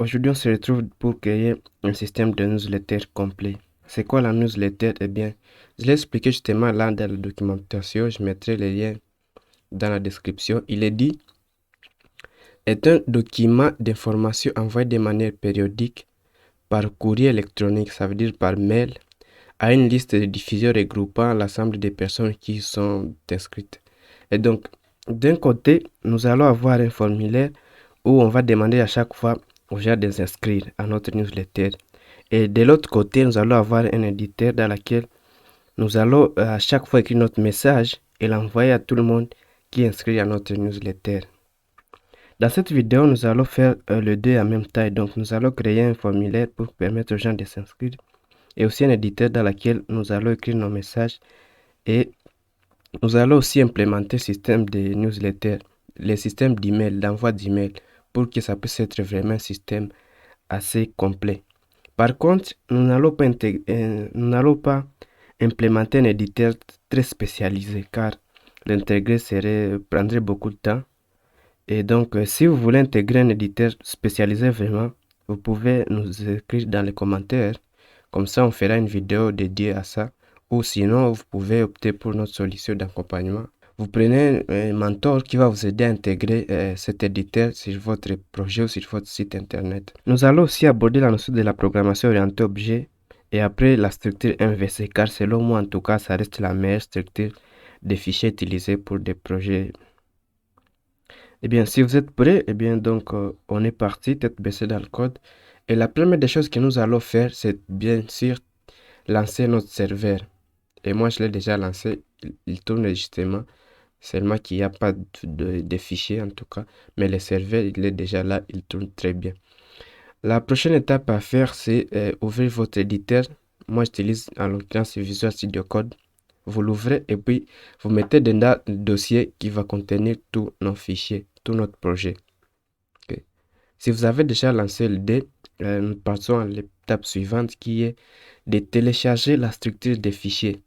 Aujourd'hui, on se retrouve pour créer un système de newsletter complet. C'est quoi la newsletter? Eh bien, je l'ai expliqué justement là dans la documentation. Je mettrai les liens dans la description. Il est dit, est un document d'information envoyé de manière périodique par courrier électronique, ça veut dire par mail, à une liste de diffuseurs regroupant l'ensemble des personnes qui sont inscrites. Et donc, d'un côté, nous allons avoir un formulaire où on va demander à chaque fois aux gens de s'inscrire à notre newsletter. Et de l'autre côté, nous allons avoir un éditeur dans lequel nous allons à chaque fois écrire notre message et l'envoyer à tout le monde qui est inscrit à notre newsletter. Dans cette vidéo, nous allons faire les deux en même temps. Donc, nous allons créer un formulaire pour permettre aux gens de s'inscrire et aussi un éditeur dans lequel nous allons écrire nos messages et nous allons aussi implémenter le système de newsletter, les systèmes d'email, d'envoi d'email pour que ça puisse être vraiment un système assez complet. Par contre, nous n'allons pas implémenter un éditeur très spécialisé car l'intégrer prendrait beaucoup de temps. Et donc, si vous voulez intégrer un éditeur spécialisé vraiment, vous pouvez nous écrire dans les commentaires. Comme ça, on fera une vidéo dédiée à ça. Ou sinon, vous pouvez opter pour notre solution d'accompagnement. Vous prenez un mentor qui va vous aider à intégrer cet éditeur sur votre projet ou sur votre site internet. Nous allons aussi aborder la notion de la programmation orientée objet et après la structure MVC car selon moi en tout cas ça reste la meilleure structure des fichiers utilisés pour des projets. Eh bien si vous êtes prêts, eh bien donc on est parti, tête baissée dans le code. Et la première des choses que nous allons faire c'est bien sûr lancer notre serveur. Et moi je l'ai déjà lancé, il tourne justement. Seulement qu'il n'y a pas de fichier en tout cas, mais le serveur il est déjà là, il tourne très bien. La prochaine étape à faire c'est ouvrir votre éditeur. Moi j'utilise en l'occurrence Visual Studio Code. Vous l'ouvrez et puis vous mettez dedans le dossier qui va contenir tous nos fichiers, tout notre projet. Okay. Si vous avez déjà lancé le dé, nous passons à l'étape suivante qui est de télécharger la structure des fichiers.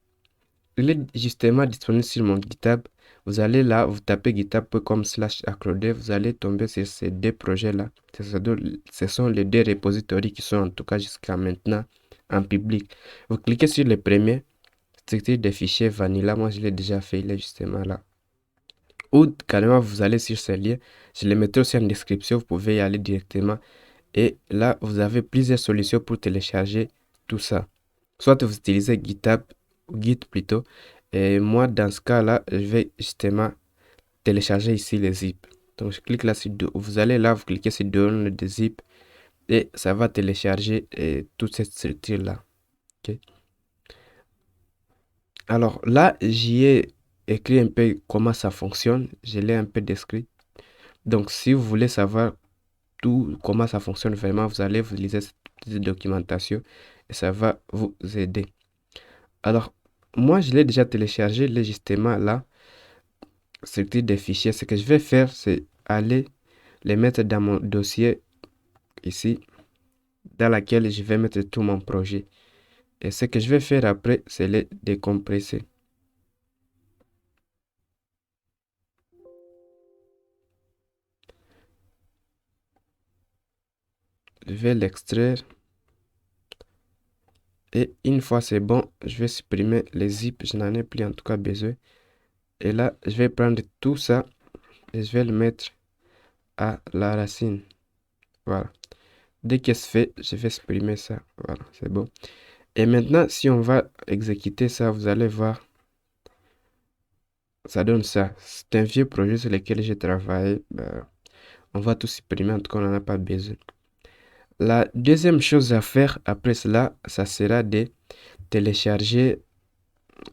Il est justement disponible sur mon GitHub. Vous allez là, vous tapez github.com/accrodev, vous allez tomber sur ces deux projets-là. Ce sont les deux repositories qui sont en tout cas jusqu'à maintenant en public. Vous cliquez sur le premier, structure des fichiers vanilla. Moi, je l'ai déjà fait, il est justement là. Ou carrément, vous allez sur ce lien. Je le mettrai aussi en description, vous pouvez y aller directement. Et là, vous avez plusieurs solutions pour télécharger tout ça. Soit vous utilisez GitHub, Git plutôt. Et moi, dans ce cas-là, je vais justement télécharger ici les zip. Donc, je clique là sur vous allez là, vous cliquez sur download des zip et ça va télécharger toute cette structure-là. Okay. Alors là, j'y ai écrit un peu comment ça fonctionne. Je l'ai un peu décrit. Donc, si vous voulez savoir tout comment ça fonctionne vraiment, vous allez vous lisez cette petite documentation et ça va vous aider. Alors, moi, je l'ai déjà téléchargé, il est justement là, structure des fichiers. Ce que je vais faire, c'est aller les mettre dans mon dossier ici, dans laquelle je vais mettre tout mon projet. Et ce que je vais faire après, c'est les décompresser. Je vais l'extraire. Et une fois c'est bon, je vais supprimer les zips, je n'en ai plus en tout cas besoin. Et là, je vais prendre tout ça et je vais le mettre à la racine. Voilà. Dès que c'est fait, je vais supprimer ça. Voilà, c'est bon. Et maintenant, si on va exécuter ça, vous allez voir, ça donne ça. C'est un vieux projet sur lequel j'ai travaillé. On va tout supprimer, en tout cas, on n'en a pas besoin. La deuxième chose à faire après cela, ça sera de télécharger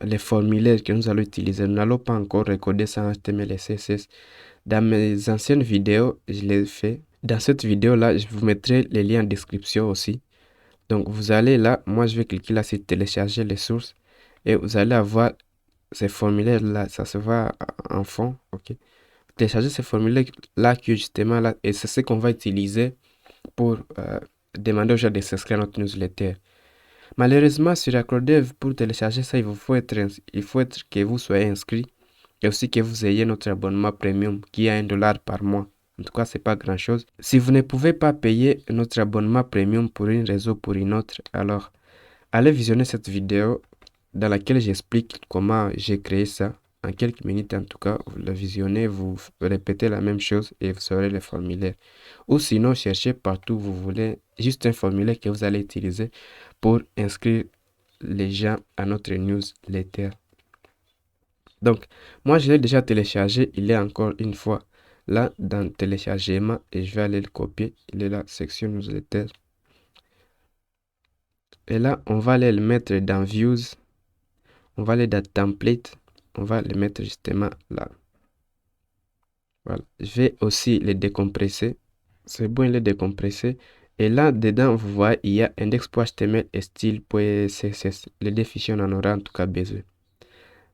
les formulaires que nous allons utiliser. Nous n'allons pas encore recoder ça en HTML et CSS. Dans mes anciennes vidéos, je l'ai fait. Dans cette vidéo-là, je vous mettrai les liens en description aussi. Donc, vous allez là, moi je vais cliquer là sur télécharger les sources et vous allez avoir ces formulaires-là, ça se voit en fond, ok. Télécharger ces formulaires-là qui est justement là et c'est ce qu'on va utiliser pour demander aux gens de s'inscrire à notre newsletter. Malheureusement, sur Acrodev, pour télécharger ça, il faut être que vous soyez inscrit et aussi que vous ayez notre abonnement premium qui est $1 par mois. En tout cas, c'est pas grand-chose. Si vous ne pouvez pas payer notre abonnement premium pour une raison ou pour une autre, alors allez visionner cette vidéo dans laquelle j'explique comment j'ai créé ça. En quelques minutes, en tout cas, vous le visionnez, vous répétez la même chose et vous saurez le formulaire. Ou sinon, cherchez partout où vous voulez juste un formulaire que vous allez utiliser pour inscrire les gens à notre newsletter. Donc, moi, je l'ai déjà téléchargé. Il est encore une fois là dans téléchargement et je vais aller le copier. Il est là, section newsletter. Et là, on va aller le mettre dans Views. On va aller dans Template. On va le mettre justement là. Voilà. Je vais aussi le décompresser. C'est bon, il est décompressé. Et là, dedans, vous voyez, il y a index.html et style.css. Les deux fichiers, on en aura en tout cas besoin.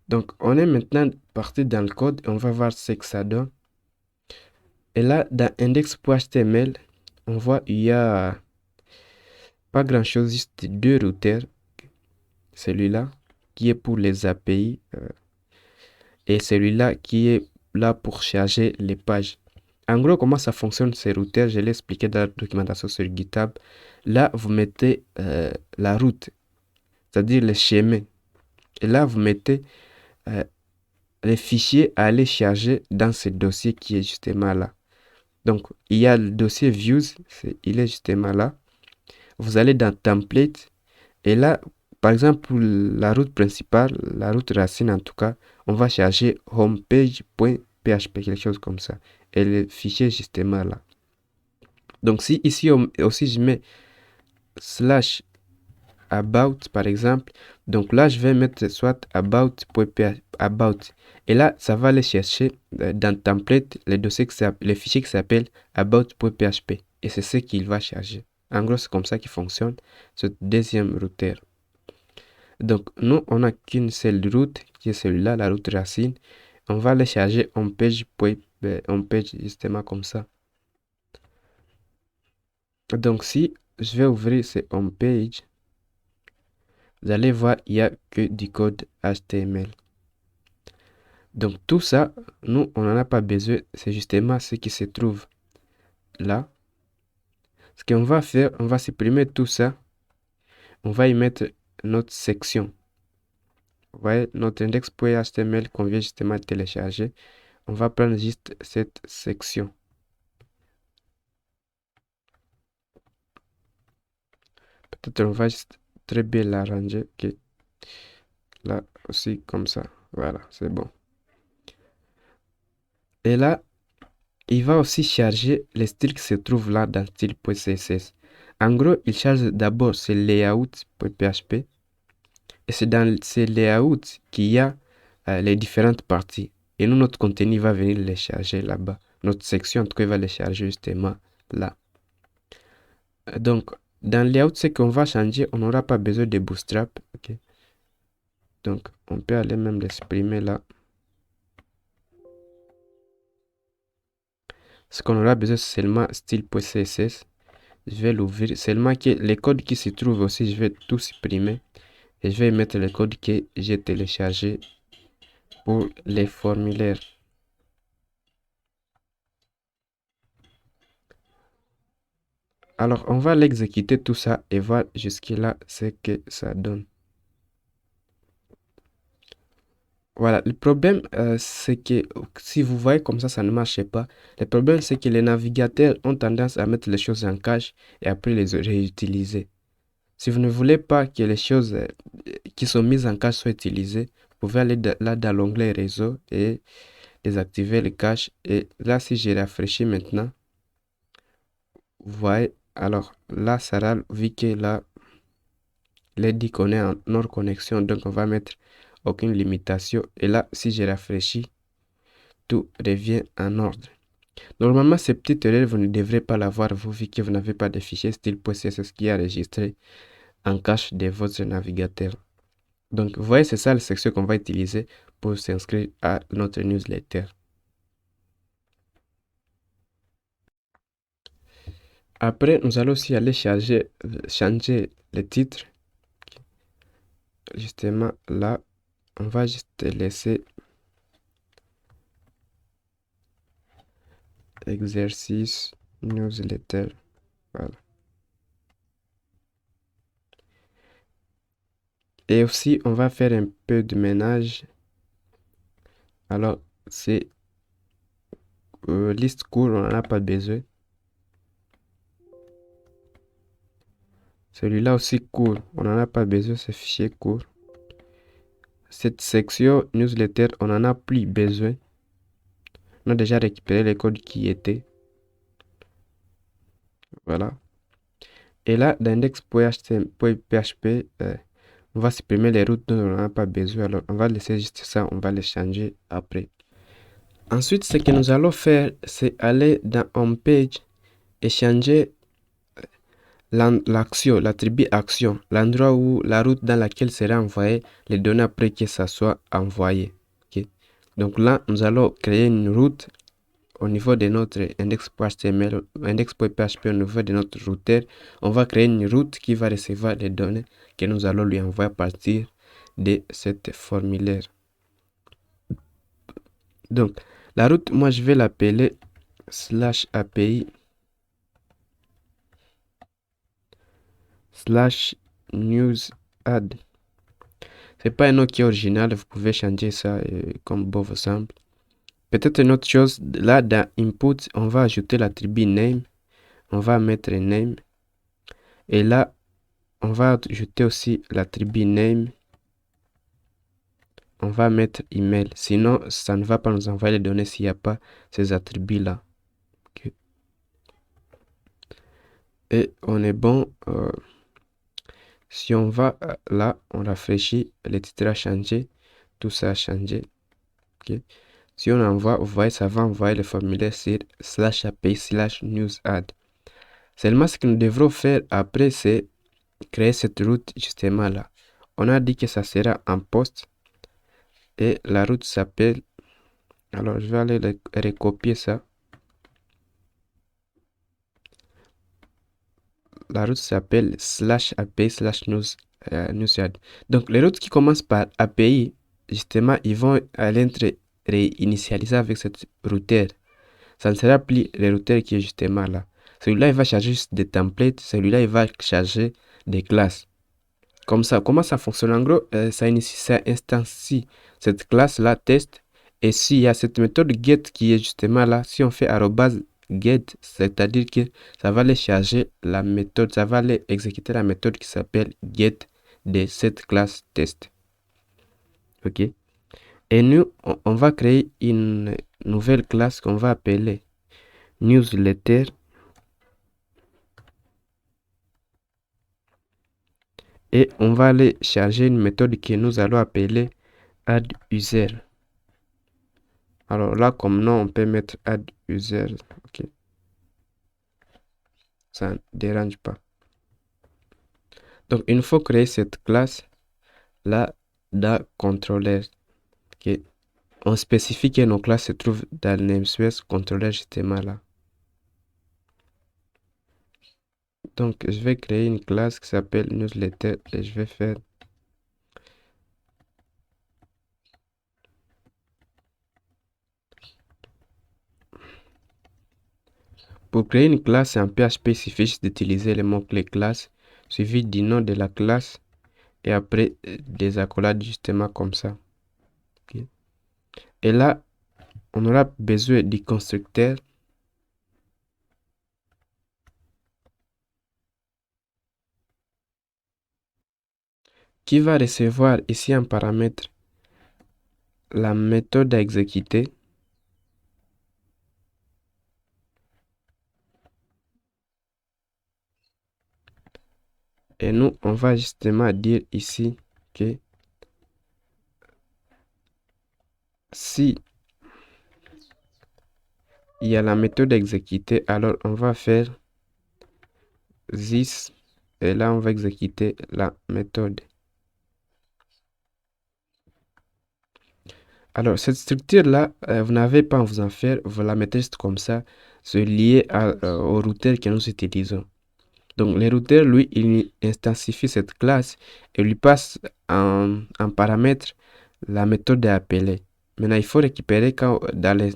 Donc, on est maintenant parti dans le code et on va voir ce que ça donne. Et là, dans index.html, on voit il y a pas grand-chose, juste deux routeurs. Celui-là qui est pour les API et celui-là qui est là pour charger les pages. En gros, comment ça fonctionne ces routeurs, je l'ai expliqué dans la documentation sur GitHub. Là, vous mettez la route, c'est-à-dire le chemin. Et là, vous mettez les fichiers à aller charger dans ce dossier qui est justement là. Donc, il y a le dossier Views, il est justement là. Vous allez dans Template et là, par exemple, pour la route principale, la route racine en tout cas, on va charger homepage.php, quelque chose comme ça. Et le fichier est justement là. Donc, si ici aussi je mets slash about par exemple, donc là je vais mettre soit about et là ça va aller chercher dans template le fichier qui s'appelle about.php et c'est ce qu'il va charger. En gros, c'est comme ça qu'il fonctionne ce deuxième routeur. Donc nous on n'a qu'une seule route qui est celle-là, la route racine. On va aller charger homepage justement comme ça. Donc si je vais ouvrir ce homepage, vous allez voir, il n'y a que du code HTML. Donc tout ça, nous, on n'en a pas besoin. C'est justement ce qui se trouve là. Ce qu'on va faire, on va supprimer tout ça. On va y mettre notre section. Vous voyez, notre index.html qu'on vient justement de télécharger. On va prendre juste cette section. Peut-être on va juste très bien l'arranger. Ok. Là aussi, comme ça. Voilà, c'est bon. Et là, il va aussi charger les styles qui se trouvent là dans style.css. En gros, il charge d'abord ce layout.php et c'est dans ces layouts qu'il y a les différentes parties. Et nous, notre contenu va venir les charger là-bas. Notre section, en tout cas, va les charger justement là. Donc, dans layout, ce qu'on va changer, on n'aura pas besoin de bootstrap. Okay. Donc, on peut aller même l'exprimer là. Ce qu'on aura besoin, c'est seulement style.css. Je vais l'ouvrir. Seulement que les codes qui se trouvent aussi, je vais tout supprimer. Et je vais mettre le code que j'ai téléchargé pour les formulaires. Alors, on va l'exécuter tout ça et voir jusque-là ce que ça donne. Voilà, le problème, c'est que si vous voyez comme ça ne marche pas. Le problème, c'est que les navigateurs ont tendance à mettre les choses en cache et après les réutiliser. Si vous ne voulez pas que les choses qui sont mises en cache soient utilisées, vous pouvez aller là dans l'onglet réseau et désactiver le cache. Et là, si je rafraîchis maintenant, vous voyez, alors là, ça râle, vu que là, il est dit qu'on est en hors connexion, donc on va mettre aucune limitation. Et là, si je rafraîchis, tout revient en ordre. Normalement, ces petites erreurs, vous ne devrez pas l'avoir, vous, vu que vous n'avez pas de fichier style.css qui est enregistré en cache de votre navigateur. Donc, vous voyez, c'est ça la section qu'on va utiliser pour s'inscrire à notre newsletter. Après, nous allons aussi aller changer le titre. Justement, là, on va juste laisser exercice newsletter. Voilà. Et aussi, on va faire un peu de ménage. Alors, c'est liste court, on n'en a pas besoin. Celui-là aussi court, on n'en a pas besoin, c'est fichier court. Cette section newsletter, on n'en a plus besoin. On a déjà récupéré les codes qui étaient. Voilà. Et là, dans index.php, on va supprimer les routes dont on n'a pas besoin. Alors, on va laisser juste ça, on va les changer après. Ensuite, ce que nous allons faire, c'est aller dans Homepage et changer l'action, l'attribut action, l'endroit où la route dans laquelle sera envoyée les données après que ça soit envoyé. Okay? Donc là, nous allons créer une route au niveau de notre index.html, index.php au niveau de notre routeur. On va créer une route qui va recevoir les données que nous allons lui envoyer à partir de cette formulaire. Donc, la route, moi, je vais l'appeler /API /newsadd. C'est pas un nom qui est original, vous pouvez changer ça comme bon vous semble. Peut-être une autre chose, là dans input, on va ajouter l'attribut name. On va mettre name. Et là, on va ajouter aussi l'attribut name. On va mettre email. Sinon, ça ne va pas nous envoyer les données s'il n'y a pas ces attributs-là. Okay. Et on est bon. Si on va là, on rafraîchit, le titre a changé, tout ça a changé. Okay. Si on envoie, vous voyez, ça va envoyer le formulaire sur /API/newsadd. Seulement, ce que nous devrons faire après, c'est créer cette route justement là. On a dit que ça sera en poste et la route s'appelle. Alors, je vais aller recopier ça. La route s'appelle /API/newsadd. Donc, les routes qui commencent par API, justement, ils vont aller être réinitialisés avec cette routeur. Ça ne sera plus le routeur qui est justement là. Celui-là, il va charger juste des templates. Celui-là, il va charger des classes. Comme ça, comment ça fonctionne? En gros, ça instancie cette classe-là, test. Et s'il y a cette méthode get qui est justement là, si on fait @get, c'est-à-dire que ça va aller charger la méthode, ça va aller exécuter la méthode qui s'appelle get de cette classe test. OK? Et nous, on va créer une nouvelle classe qu'on va appeler newsletter. Et on va aller charger une méthode que nous allons appeler add_user. Alors là, comme nom, on peut mettre add_user. OK. Ça ne dérange pas. Donc, une fois créé cette classe, là, dans contrôleur, OK. On spécifie que nos classes se trouvent dans le namespace contrôleur justement là. Donc, je vais créer une classe qui s'appelle newsletter et je vais faire pour créer une classe en PHP, il suffit juste d'utiliser le mot-clé classe suivi du nom de la classe et après des accolades justement comme ça. Okay. Et là, on aura besoin du constructeur qui va recevoir ici un paramètre la méthode à exécuter. Et nous, on va justement dire ici que si il y a la méthode à exécuter, alors on va faire this et là on va exécuter la méthode. Alors cette structure là, vous n'avez pas à vous en faire, vous la mettez juste comme ça, c'est lié au routeur que nous utilisons. Donc le routeur, lui, il instancifie cette classe et lui passe en paramètre la méthode à appeler. Maintenant, il faut récupérer dans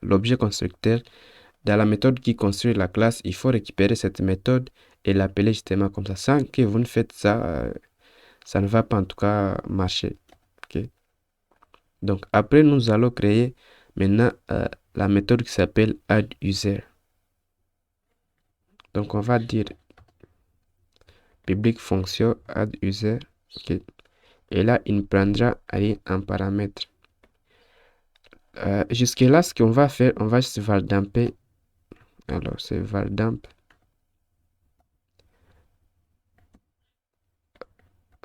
l'objet constructeur, dans la méthode qui construit la classe, il faut récupérer cette méthode et l'appeler justement comme ça. Sans que vous ne faites ça, ça ne va pas en tout cas marcher. Ok. Donc après, nous allons créer maintenant la méthode qui s'appelle addUser. Donc on va dire public fonction addUser. Ok. Et là, il ne prendra rien en paramètre. Jusque-là, ce qu'on va faire, on va juste valdamper. Alors, c'est valdamp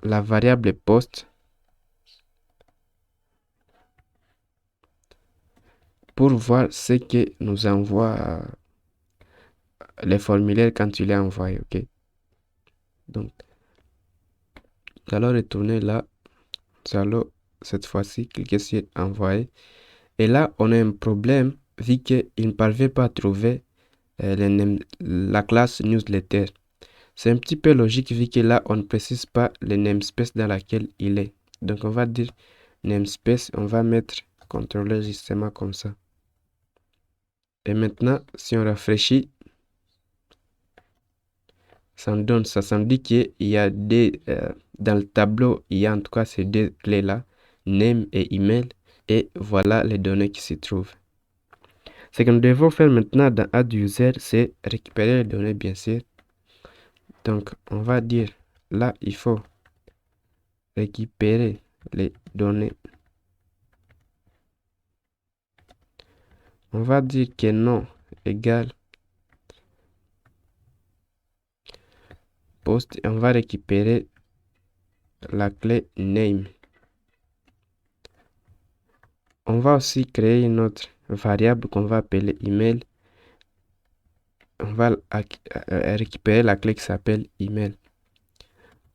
la variable post pour voir ce que nous envoie les formulaires quand tu les envoies. Ok. Donc, nous allons retourner là. Nous allons cette fois-ci cliquer sur envoyer. Et là, on a un problème vu qu'il ne parvient pas à trouver la classe newsletter. C'est un petit peu logique vu que là, on ne précise pas le namespace dans laquelle il est. Donc, on va dire namespace, on va mettre contrôleur justement comme ça. Et maintenant, si on rafraîchit, ça me donne ça. Ça me dit qu'il y a dans le tableau, il y a en tout cas ces deux clés-là, name et email. Et voilà les données qui s'y trouvent. Ce que nous devons faire maintenant dans addUser, c'est récupérer les données, bien sûr. Donc, on va dire, là, il faut récupérer les données. On va dire que nom égale post et on va récupérer la clé name. On va aussi créer une autre variable qu'on va appeler email. On va récupérer la clé qui s'appelle email.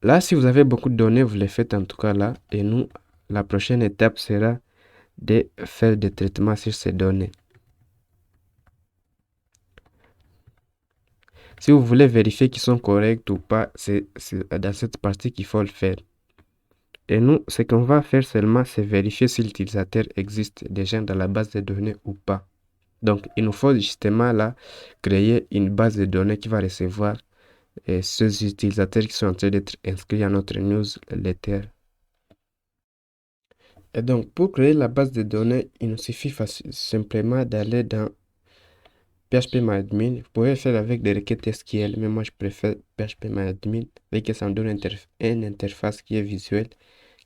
Là, si vous avez beaucoup de données, vous les faites en tout cas là. Et nous, la prochaine étape sera de faire des traitements sur ces données. Si vous voulez vérifier qu'ils sont corrects ou pas, c'est dans cette partie qu'il faut le faire. Et nous, ce qu'on va faire seulement, c'est vérifier si l'utilisateur existe déjà dans la base de données ou pas. Donc, il nous faut justement là créer une base de données qui va recevoir ces utilisateurs qui sont en train d'être inscrits à notre newsletter. Et donc, pour créer la base de données, il nous suffit simplement d'aller dans PHPMyAdmin. Vous pouvez faire avec des requêtes SQL, mais moi je préfère PHPMyAdmin, vu que ça me donne une interface qui est visuelle,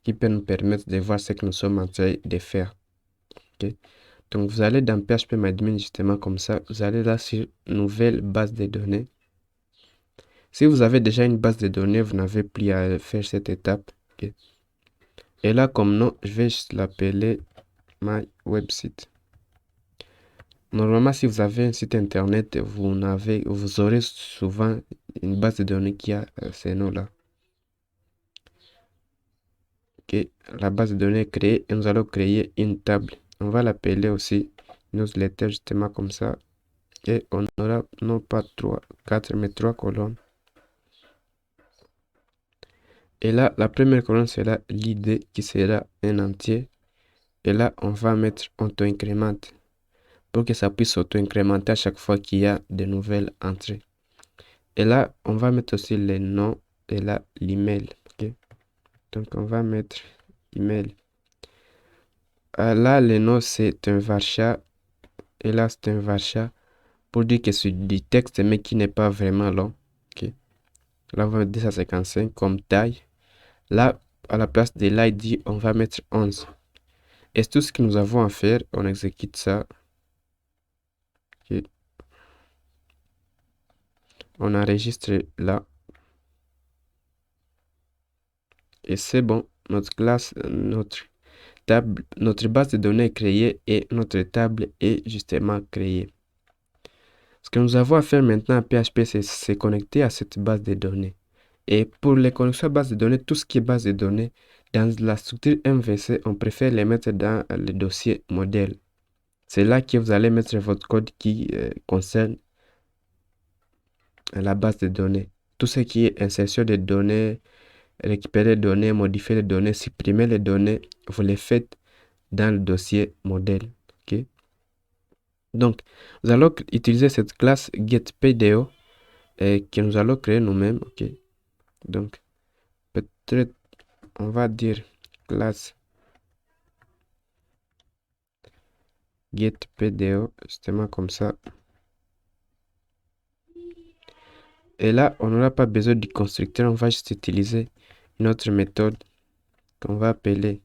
qui peut nous permettre de voir ce que nous sommes en train de faire. Okay? Donc, vous allez dans PHPMyAdmin justement comme ça. Vous allez là sur Nouvelle base de données. Si vous avez déjà une base de données, vous n'avez plus à faire cette étape. Okay? Et là, comme nom, je vais juste l'appeler My Website. Normalement, si vous avez un site internet, vous aurez souvent une base de données qui a ces noms-là. Ok, la base de données est créée et nous allons créer une table. On va l'appeler aussi newsletter justement comme ça. Et on aura non pas 4, mais 3 colonnes. Et là, la première colonne sera l'id qui sera un entier. Et là, on va mettre auto-incrémente pour que ça puisse auto-incrémenter à chaque fois qu'il y a de nouvelles entrées. Et là, on va mettre aussi les noms et là, l'email. Okay? Donc, on va mettre email. Là, le nom, c'est un varchar. Et là, c'est un varchar pour dire que c'est du texte, mais qui n'est pas vraiment long. Okay? Là, on va mettre 255 comme taille. Là, à la place de l'ID, on va mettre 11. Et tout ce que nous avons à faire, on exécute ça. Okay? On enregistre là. Et c'est bon. Notre classe, notre base de données est créée et notre table est justement créée. Ce que nous avons à faire maintenant à PHP, c'est se connecter à cette base de données. Et pour les connexions à base de données, tout ce qui est base de données, dans la structure MVC, on préfère les mettre dans le dossier modèle. C'est là que vous allez mettre votre code qui concerne la base de données. Tout ce qui est insertion des données, récupérer les données, modifier les données, supprimer les données, vous les faites dans le dossier modèle. Ok. Donc, nous allons utiliser cette classe getPDO que nous allons créer nous-mêmes. Ok. Donc, peut-être on va dire classe getPDO, justement comme ça. Et là, on n'aura pas besoin du constructeur, on va juste utiliser une autre méthode qu'on va appeler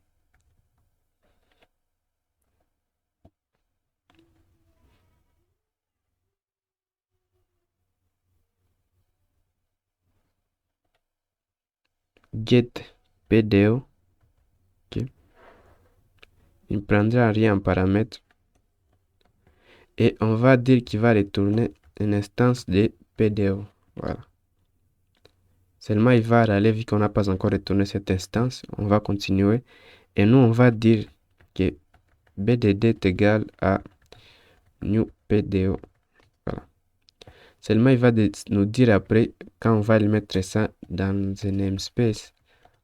getPDO. Okay. Il ne prendra rien en paramètre. Et on va dire qu'il va retourner une instance de PDO. Voilà. Seulement, il va râler vu qu'on n'a pas encore retourné cette instance. On va continuer. Et nous, on va dire que BDD est égal à new PDO. Voilà. Seulement, il va nous dire après, quand on va le mettre ça dans un namespace,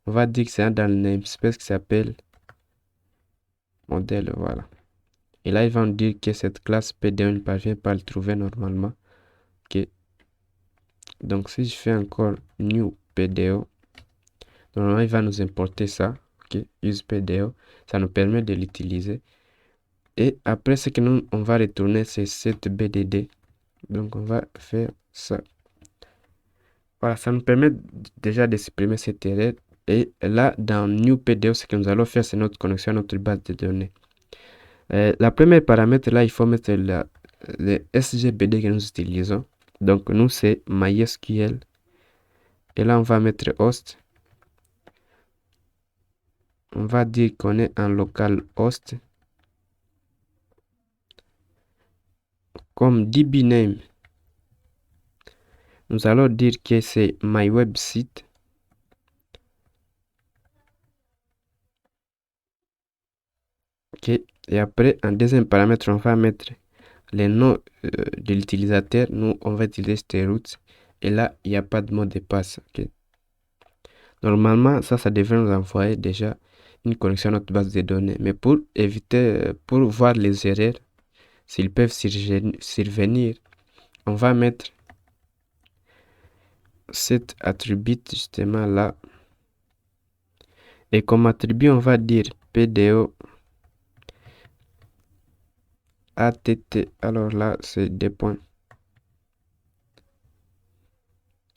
on va dire que c'est dans le namespace qui s'appelle modèle. Voilà. Et là, il va nous dire que cette classe PDO ne parvient pas à le trouver normalement. Ok. Donc, si je fais encore new PDO, normalement, il va nous importer ça. Ok. Use PDO. Ça nous permet de l'utiliser. Et après, ce que nous, on va retourner, c'est cette BDD. Donc, on va faire ça. Voilà, ça nous permet déjà de supprimer cette erreur. Et là, dans new PDO, ce que nous allons faire, c'est notre connexion à notre base de données. La première paramètre, là, il faut mettre le SGBD que nous utilisons. Donc, nous, c'est MySQL. Et là, on va mettre host. On va dire qu'on est en localhost. Comme dbname, nous allons dire que c'est mywebsite. Ok. Et après, en deuxième paramètre, on va mettre les noms de l'utilisateur. Nous, on va utiliser stroot. Et là, il n'y a pas de mot de passe. Ok. Normalement, ça devrait nous envoyer déjà une connexion à notre base de données. Mais pour éviter, pour voir les erreurs, s'ils peuvent survenir, on va mettre cet attribut justement là. Et comme attribut, on va dire PDO ATT. Alors là, c'est des points.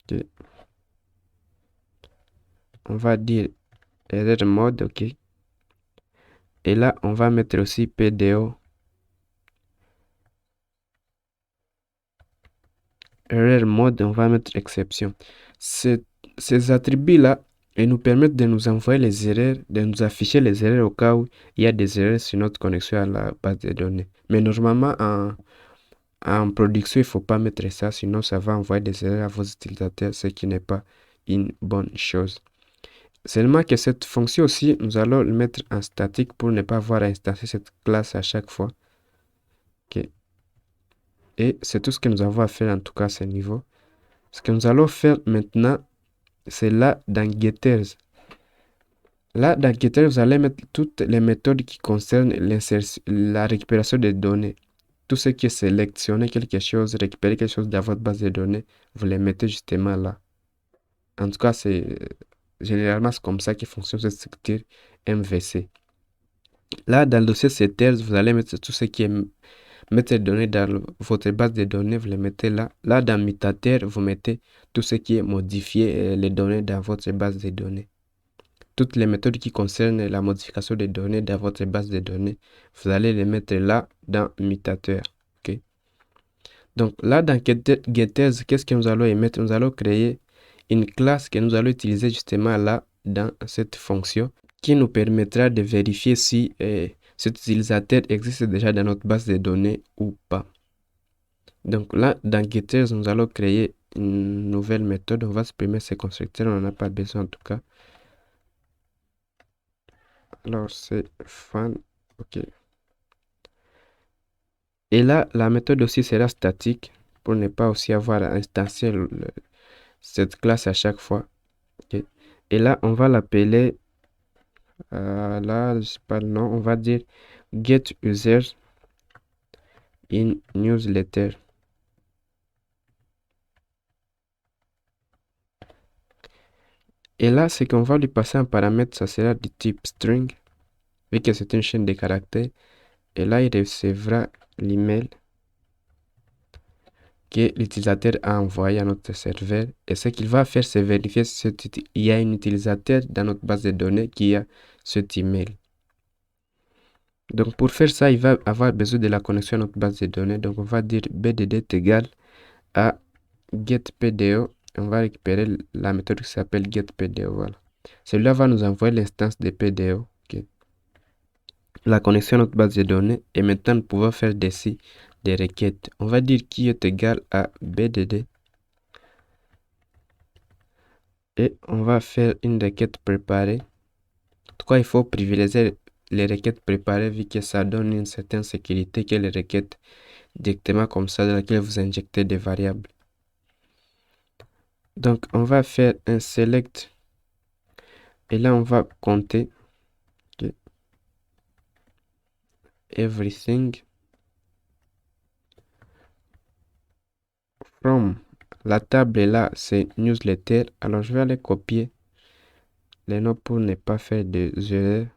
Okay. On va dire error mode, ok. Et là, on va mettre aussi PDO error mode, on va mettre exception. Ces attributs-là, ils nous permettent de nous envoyer les erreurs, de nous afficher les erreurs au cas où il y a des erreurs sur notre connexion à la base de données. Mais normalement, en production, il ne faut pas mettre ça, sinon ça va envoyer des erreurs à vos utilisateurs, ce qui n'est pas une bonne chose. Seulement que cette fonction aussi, nous allons le mettre en statique pour ne pas avoir à instancier cette classe à chaque fois. Okay. Et c'est tout ce que nous avons à faire en tout cas à ce niveau. Ce que nous allons faire maintenant, c'est là dans Getters. Là, dans Getters, vous allez mettre toutes les méthodes qui concernent la récupération des données. Tout ce qui est sélectionner quelque chose, récupérer quelque chose dans votre base de données, vous les mettez justement là. En tout cas, c'est généralement c'est comme ça que fonctionne cette structure MVC. Là, dans le dossier setters, vous allez mettre tout ce qui est mettre les données dans votre base de données, vous les mettez là. Là, dans mutateur, vous mettez tout ce qui est modifier les données dans votre base de données. Toutes les méthodes qui concernent la modification des données dans votre base de données, vous allez les mettre là dans mutateur. Okay? Donc là, dans Getters, qu'est-ce que nous allons y mettre? Nous allons créer une classe que nous allons utiliser justement là dans cette fonction qui nous permettra de vérifier si cet utilisateur existe déjà dans notre base de données ou pas. Donc là, dans Getters, nous allons créer une nouvelle méthode. On va supprimer ces constructeurs, on n'en a pas besoin en tout cas. Alors c'est fun, ok. Et là, la méthode aussi sera statique pour ne pas aussi avoir à instancier cette classe à chaque fois. Okay. Et là, on va l'appeler Là, je sais pas le nom. On va dire get users in newsletter. Et là, c'est qu'on va lui passer un paramètre, ça sera du type string, vu que c'est une chaîne de caractères. Et là, il recevra l'email que l'utilisateur a envoyé à notre serveur. Et ce qu'il va faire, c'est vérifier si il y a un utilisateur dans notre base de données qui a cet email. Donc, pour faire ça, il va avoir besoin de la connexion à notre base de données. Donc, on va dire bdd est égal à getPDO. On va récupérer la méthode qui s'appelle getPDO. Voilà. Celui-là va nous envoyer l'instance de PDO. Okay. La connexion à notre base de données. Et maintenant, nous pouvons faire des requêtes. On va dire qui est égal à bdd. Et on va faire une requête préparée. En tout cas, il faut privilégier les requêtes préparées vu que ça donne une certaine sécurité que les requêtes directement comme ça dans laquelle vous injectez des variables. Donc, on va faire un select et là, on va compter everything from. La table est là, c'est newsletter. Alors, je vais aller copier les noms pour ne pas faire de erreurs.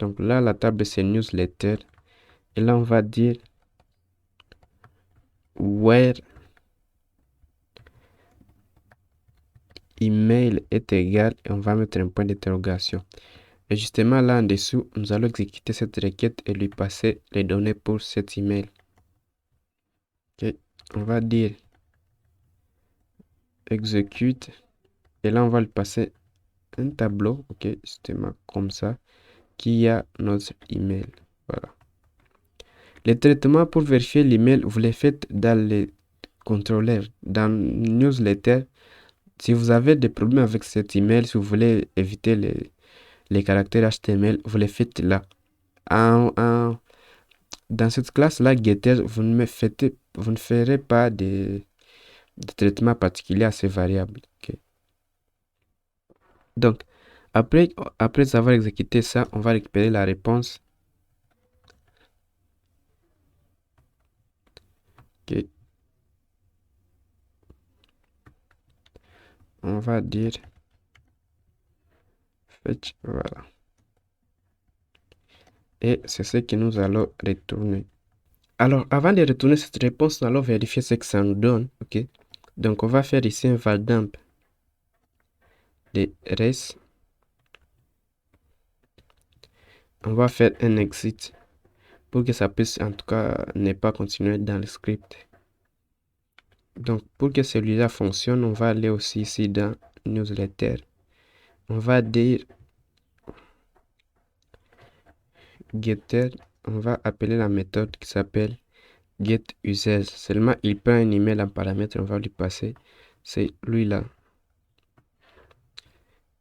Donc là, la table, c'est newsletter. Et là, on va dire where email est égal et on va mettre un point d'interrogation. Et justement, là en dessous, nous allons exécuter cette requête et lui passer les données pour cet email. Okay. On va dire execute et là, on va lui passer un tableau, ok, justement comme ça, qui a notre email. Voilà. Les traitements pour vérifier l'email, vous les faites dans les contrôleurs, dans newsletter. Si vous avez des problèmes avec cet email, si vous voulez éviter les caractères HTML, vous les faites là. Dans cette classe-là, getter, vous ne ferez pas de traitement particulier à ces variables. Okay. Donc, après avoir exécuté ça, on va récupérer la réponse. Okay. On va dire fetch, voilà. Et c'est ce que nous allons retourner. Alors, avant de retourner cette réponse, nous allons vérifier ce que ça nous donne. Ok. Donc, on va faire ici un valdump de res. On va faire un exit pour que ça puisse en tout cas ne pas continuer dans le script. Donc, pour que celui-là fonctionne, on va aller aussi ici dans newsletter. On va dire getter. On va appeler la méthode qui s'appelle getUsers. Seulement, il prend un email en paramètre. On va lui passer. C'est lui-là.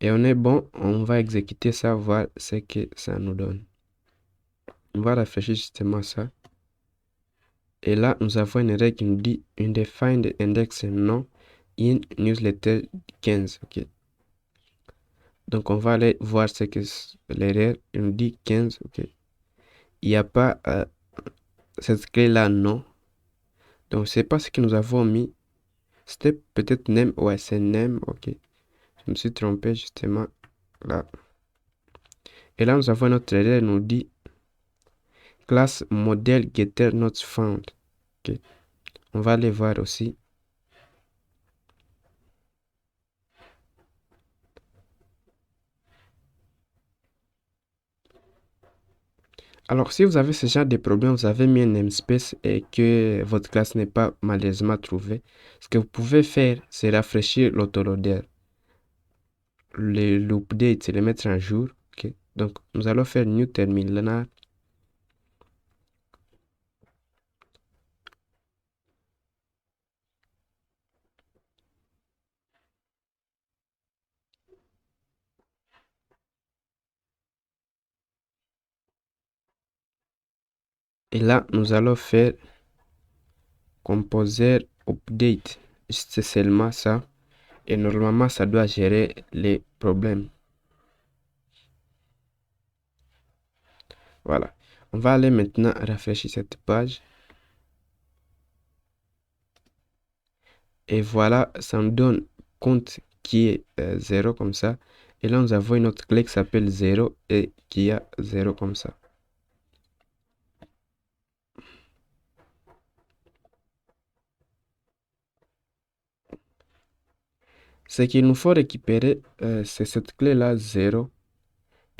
Et on est bon. On va exécuter ça, voir ce que ça nous donne. On va rafraîchir justement ça. Et là, nous avons une règle qui nous dit undefined index non in newsletter 15. Ok. Donc, on va aller voir ce que l'erreur. Il nous dit 15. Ok. Il n'y a pas cette clé-là, non. Donc, c'est pas ce que nous avons mis. C'était peut-être name. Ouais, c'est name. Ok. Je me suis trompé justement là. Et là, nous avons notre erreur. Nous dit classe model getter not found. Ok. On va aller voir aussi. Alors, si vous avez ce genre de problème, vous avez mis un namespace et que votre classe n'est pas malheureusement trouvée, ce que vous pouvez faire, c'est rafraîchir l'autoloader, l'update, c'est le mettre en jour. Okay. Donc, nous allons faire new terminal. Et là, nous allons faire composer update. C'est seulement ça. Et normalement, ça doit gérer les problèmes. Voilà. On va aller maintenant rafraîchir cette page. Et voilà, ça nous donne compte qui est 0 comme ça. Et là, nous avons une autre clé qui s'appelle 0 et qui a 0 comme ça. Ce qu'il nous faut récupérer, c'est cette clé-là, 0,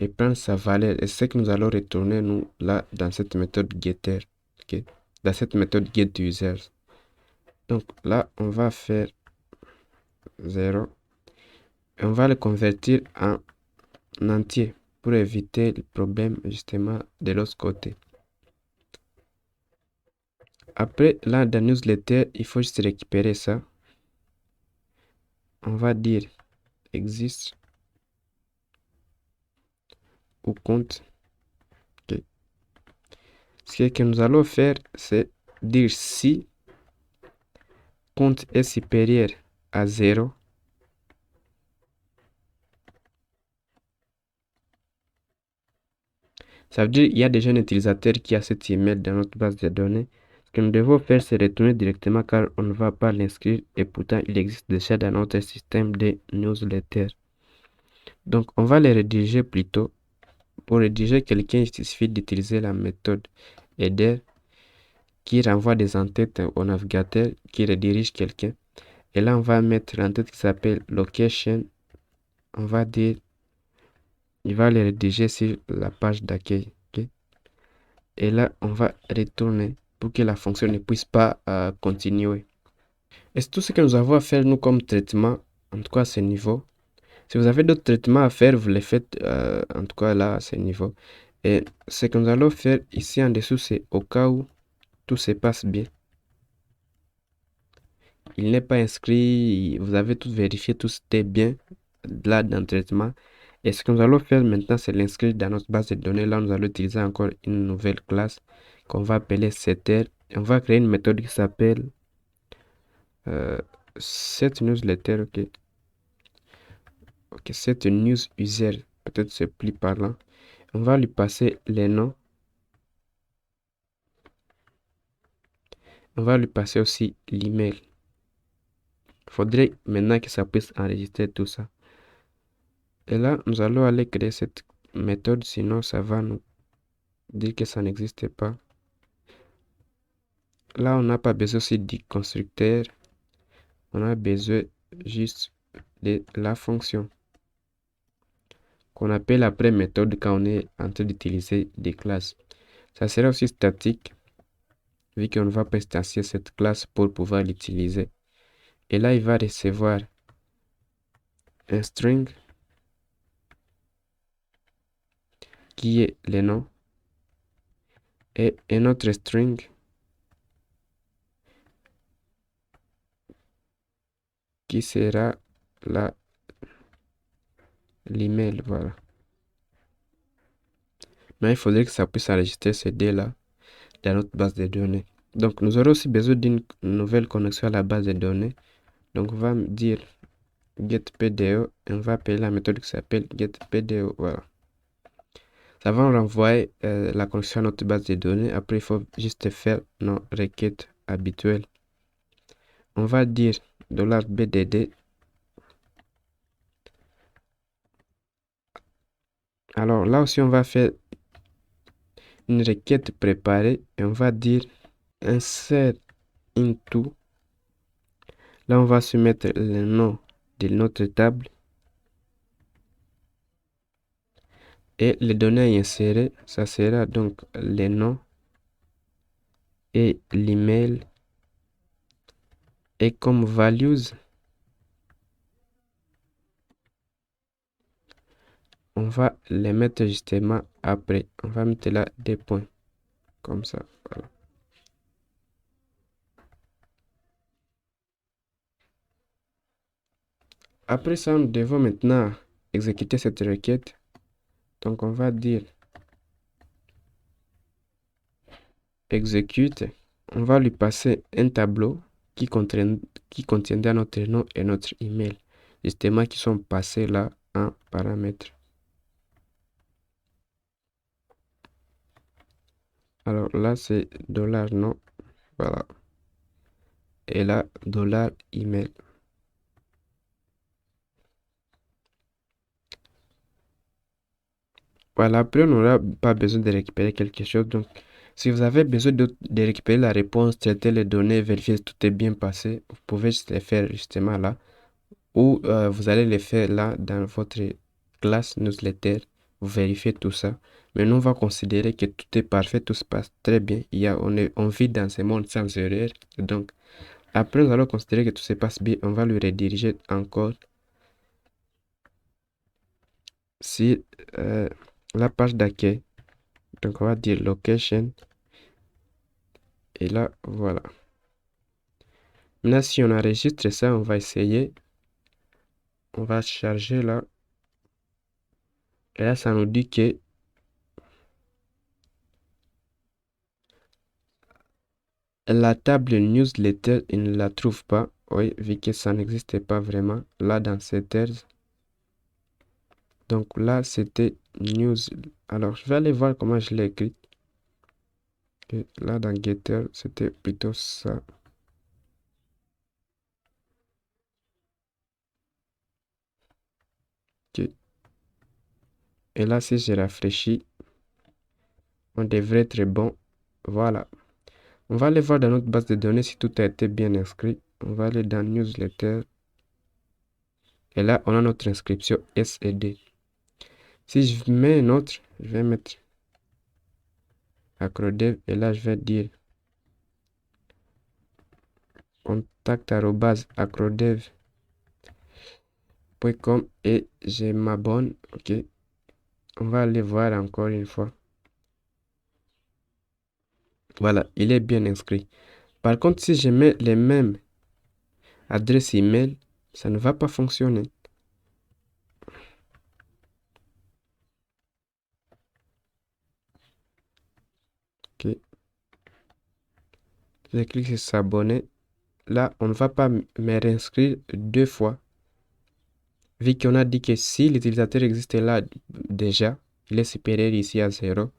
et prendre sa valeur. Et c'est ce que nous allons retourner, nous, là, dans cette méthode getter. Ok. Dans cette méthode getUsers. Donc là, on va faire 0. Et on va le convertir en entier pour éviter le problème, justement, de l'autre côté. Après, là, dans newsletter, il faut juste récupérer ça. On va dire existe ou compte. Okay. Ce que nous allons faire, c'est dire si compte est supérieur à 0, ça veut dire qu'il y a déjà un utilisateur qui a cet email dans notre base de données. Ce que nous devons faire, c'est retourner directement car on ne va pas l'inscrire et pourtant il existe déjà dans notre système de newsletter. Donc on va les rédiger plutôt. Pour rédiger quelqu'un, il suffit d'utiliser la méthode header qui renvoie des entêtes au navigateur qui redirige quelqu'un. Et là, on va mettre l'entête qui s'appelle location. On va dire, il va les rédiger sur la page d'accueil. Okay? Et là, on va retourner pour que la fonction ne puisse pas continuer. Et c'est tout ce que nous avons à faire, nous, comme traitement, en tout cas à ce niveau. Si vous avez d'autres traitements à faire, vous les faites, en tout cas là, à ce niveau. Et ce que nous allons faire ici en dessous, c'est au cas où tout se passe bien. Il n'est pas inscrit, vous avez tout vérifié, tout était bien là dans le traitement. Et ce que nous allons faire maintenant, c'est l'inscrire dans notre base de données. Là, nous allons utiliser encore une nouvelle classe qu'on va appeler setter. Et on va créer une méthode qui s'appelle setNewsLetter. Ok, ok, setNewsUser. Peut-être c'est plus parlant. On va lui passer les noms. On va lui passer aussi l'email. Il faudrait maintenant que ça puisse enregistrer tout ça. Et là, nous allons aller créer cette méthode, sinon ça va nous dire que ça n'existe pas. Là, on n'a pas besoin aussi du constructeur. On a besoin juste de la fonction qu'on appelle après méthode quand on est en train d'utiliser des classes. Ça sera aussi statique, vu qu'on ne va pas instancier cette classe pour pouvoir l'utiliser. Et là, il va recevoir un string qui est le nom et un autre string qui sera l'email. Voilà. Mais il faudrait que ça puisse enregistrer ces deux-là dans notre base de données. Donc, nous aurons aussi besoin d'une nouvelle connexion à la base de données. Donc, on va dire getPDO et on va appeler la méthode qui s'appelle getPDO. Voilà. Ça va renvoyer la connexion à notre base de données. Après, il faut juste faire nos requêtes habituelles. On va dire $BDD. Alors, là aussi, on va faire une requête préparée et on va dire insert into. Là, on va soumettre le nom de notre table et les données à insérer, ça sera donc les noms et l'email. Et comme values, on va les mettre justement après. On va mettre là des points, comme ça. Voilà. Après ça, nous devons maintenant exécuter cette requête. Donc, on va dire execute. On va lui passer un tableau qui contiendra notre nom et notre email, justement qui sont passés là en paramètres. Alors là, c'est dollar non. Voilà. Et là, dollar email. Voilà, après, on n'aura pas besoin de récupérer quelque chose. Donc, si vous avez besoin de récupérer la réponse, traiter les données, vérifier si tout est bien passé, vous pouvez juste les faire justement là. Ou vous allez les faire là dans votre classe newsletter. Vous vérifiez tout ça. Mais nous, on va considérer que tout est parfait, tout se passe très bien. On vit dans ce monde sans erreur. Donc, après, nous allons considérer que tout se passe bien. On va le rediriger encore sur la page d'accueil. Donc, on va dire location. Et là, voilà. Maintenant, si on enregistre ça, on va essayer. On va charger là. Et là, ça nous dit que la table newsletter, il ne la trouve pas. Oui, vu que ça n'existait pas vraiment là dans Setters. Donc là, c'était news. Alors, je vais aller voir comment je l'ai écrit. Et là, dans Getter, c'était plutôt ça. Ok. Et là, si je rafraîchis, on devrait être bon. Voilà. On va aller voir dans notre base de données si tout a été bien inscrit. On va aller dans newsletter. Et là, on a notre inscription S et D. Si je mets une autre, je vais mettre acrodev. Et là, je vais dire contact@acrodev.com et je m'abonne. Ok. On va aller voir encore une fois. Voilà, il est bien inscrit. Par contre, si je mets les mêmes adresses email, ça ne va pas fonctionner. Ok. Je clique sur s'abonner. Là, on ne va pas me réinscrire deux fois. Vu qu'on a dit que si l'utilisateur existe là déjà, il est supérieur ici à 0,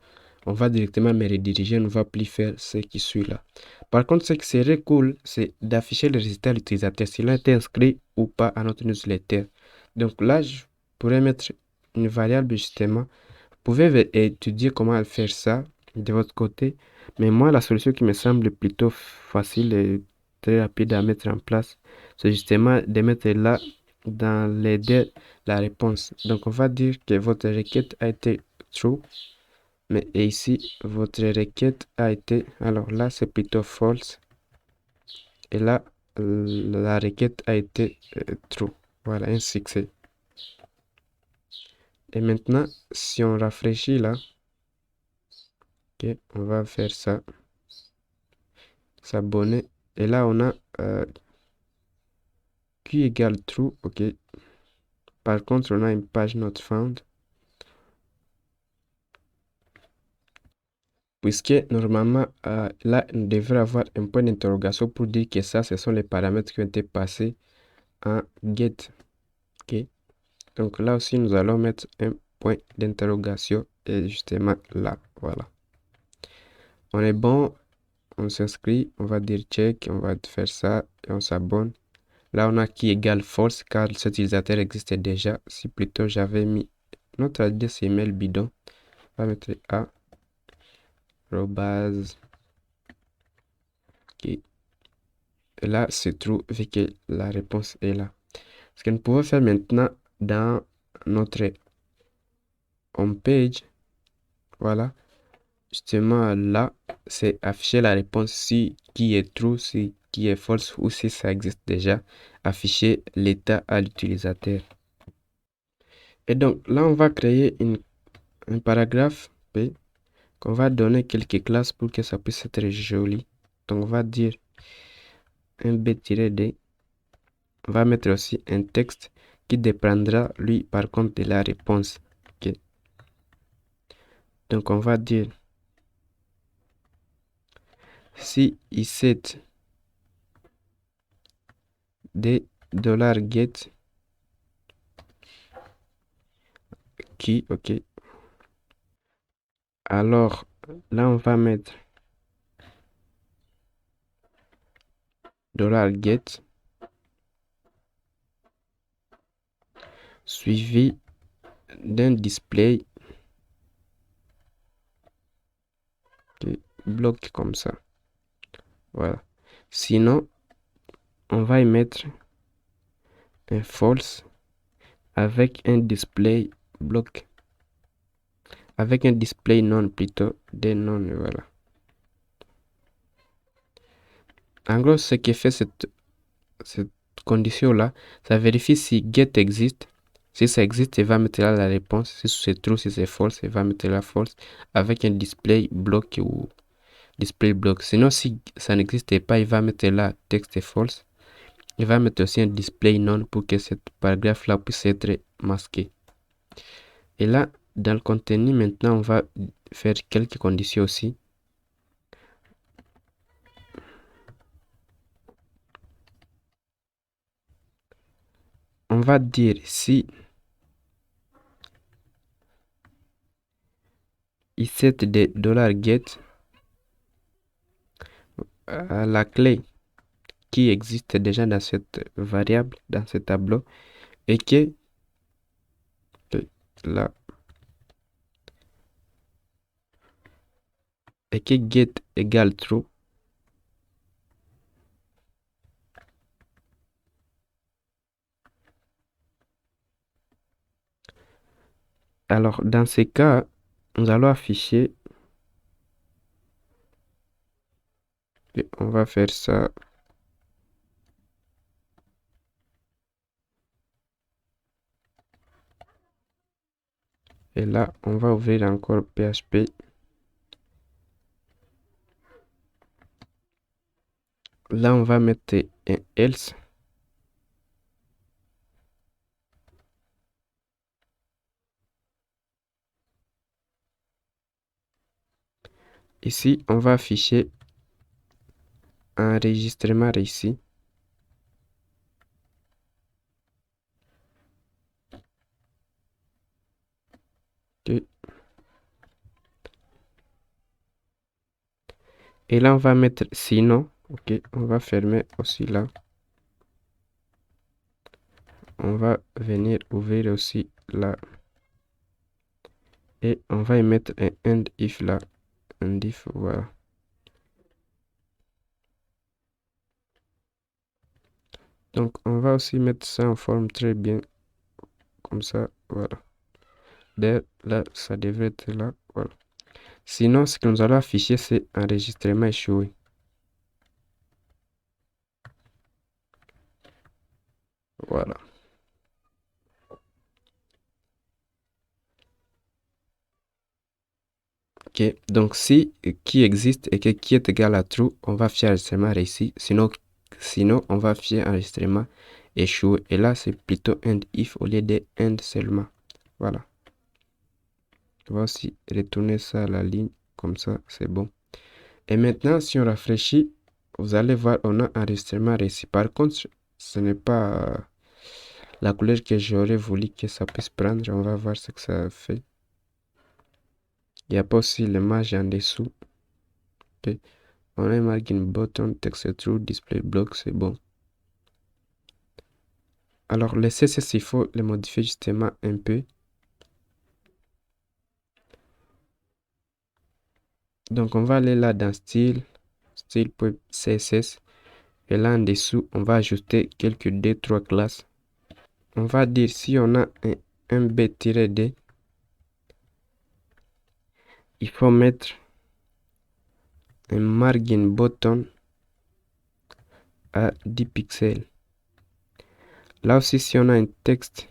on va directement me rediriger, on ne va plus faire ce qui suit là. Par contre, ce qui serait cool, c'est d'afficher le résultat de l'utilisateur, s'il a été inscrit ou pas à notre newsletter. Donc là, je pourrais mettre une variable justement. Vous pouvez étudier comment faire ça de votre côté. Mais moi, la solution qui me semble plutôt facile et très rapide à mettre en place, c'est justement de mettre là dans l'header la réponse. Donc, on va dire que votre requête a été true. Mais ici, votre requête a été... Alors là, c'est plutôt false. Et là, la requête a été true. Voilà, un succès. Et maintenant, si on rafraîchit là, ok, on va faire ça. S'abonner. Et là, on a Q égale true. Ok. Par contre, on a une page not found. Puisque normalement, là, on devrait avoir un point d'interrogation pour dire que ça, ce sont les paramètres qui ont été passés en get. Ok. Donc là aussi, nous allons mettre un point d'interrogation et justement là, voilà. On est bon, on s'inscrit, on va dire check, on va faire ça et on s'abonne. Là, on a qui égale false car cet utilisateur existait déjà. Si plutôt j'avais mis notre adresse email bidon, on va mettre a arobase, ok. Et là, c'est true vu que la réponse est là. Ce que nous pouvons faire maintenant dans notre home page, voilà, justement là, c'est afficher la réponse si qui est true, si qui est false ou si ça existe déjà, afficher l'état à l'utilisateur. Et donc là, on va créer un paragraphe P qu'on va donner quelques classes pour que ça puisse être joli. Donc on va dire un b-d. On va mettre aussi un texte qui dépendra lui par contre de la réponse. Ok. Donc on va dire si i7 de $get qui, ok. Alors Là, on va mettre $get suivi d'un display de bloc comme ça. Voilà. Sinon, on va y mettre un false avec un display bloc. Avec un display non plutôt, des non, voilà. En gros, ce qui fait cette condition-là, ça vérifie si get existe. Si ça existe, il va mettre là la réponse. Si c'est true, si c'est false, il va mettre là false avec un display bloc ou display block. Sinon, si ça n'existait pas, il va mettre là texte est false. Il va mettre aussi un display non pour que cette paragraphe-là puisse être masqué. Et là, dans le contenu, maintenant, on va faire quelques conditions aussi. On va dire si il set de $get la clé qui existe déjà dans cette variable, dans ce tableau, et que là, et que get égale true. Alors, dans ces cas, nous allons afficher, et on va faire ça. Et là, on va ouvrir encore PHP. Là, on va mettre un else. Ici, on va afficher un enregistrement réussi. Okay. Et là, on va mettre sinon. Ok, on va fermer aussi là. On va venir ouvrir aussi là. Et on va y mettre un end if là. End if, voilà. Donc, on va aussi mettre ça en forme très bien. Comme ça, voilà. D'ailleurs, là, ça devrait être là. Voilà. Sinon, ce que nous allons afficher, c'est enregistrement échoué. Voilà. Ok, donc si qui existe et que qui est égal à true, on va faire enregistrement réussi. Sinon, on va faire enregistrement échoué. Et là, c'est plutôt end if au lieu de end seulement. Voilà. On va aussi retourner ça à la ligne. Comme ça, c'est bon. Et maintenant, si on rafraîchit, vous allez voir, on a enregistrement réussi. Par contre, ce n'est pas la couleur que j'aurais voulu que ça puisse prendre. On va voir ce que ça fait. Il n'y a pas aussi l'image en dessous. Okay. On a un margin button, text true, display block, c'est bon. Alors, les CSS, il faut les modifier justement un peu. Donc, on va aller là dans style, style.css. Et là en dessous, on va ajouter quelques D3 classes. On va dire si on a un B-D, il faut mettre un margin button à 10 pixels. Là aussi, si on a un texte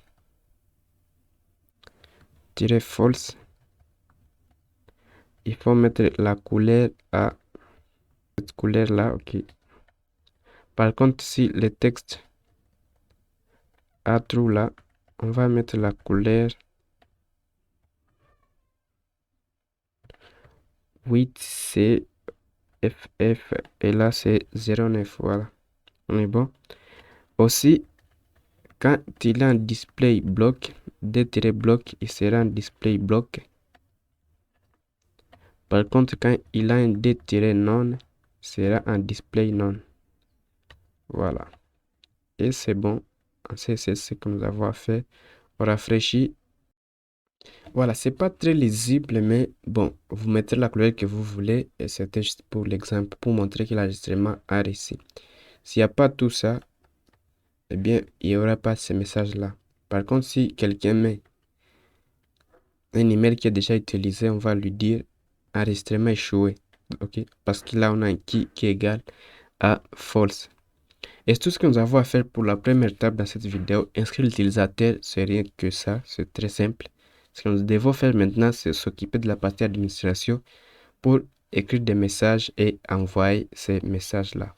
false, il faut mettre la couleur à cette couleur là, ok. Par contre, si le texte a true là, on va mettre la couleur 8C FF et là c'est 09, voilà. On est bon. Aussi, quand il est en display block, D-block, il sera en display block. Par contre, quand il a un d-non, sera un display non. Voilà. Et c'est bon. En CSS, ce que nous avons fait. On rafraîchit. Voilà, c'est pas très lisible, mais bon, vous mettez la couleur que vous voulez. Et c'était juste pour l'exemple, pour montrer que l'enregistrement a réussi. S'il n'y a pas tout ça, eh bien, il n'y aura pas ce message-là. Par contre, si quelqu'un met un email qui est déjà utilisé, on va lui dire enregistrement échoué. OK? Parce que là, on a un key qui est égal à false. Et tout ce que nous avons à faire pour la première étape dans cette vidéo, inscrire l'utilisateur, c'est rien que ça, c'est très simple. Ce que nous devons faire maintenant, c'est s'occuper de la partie administration pour écrire des messages et envoyer ces messages-là.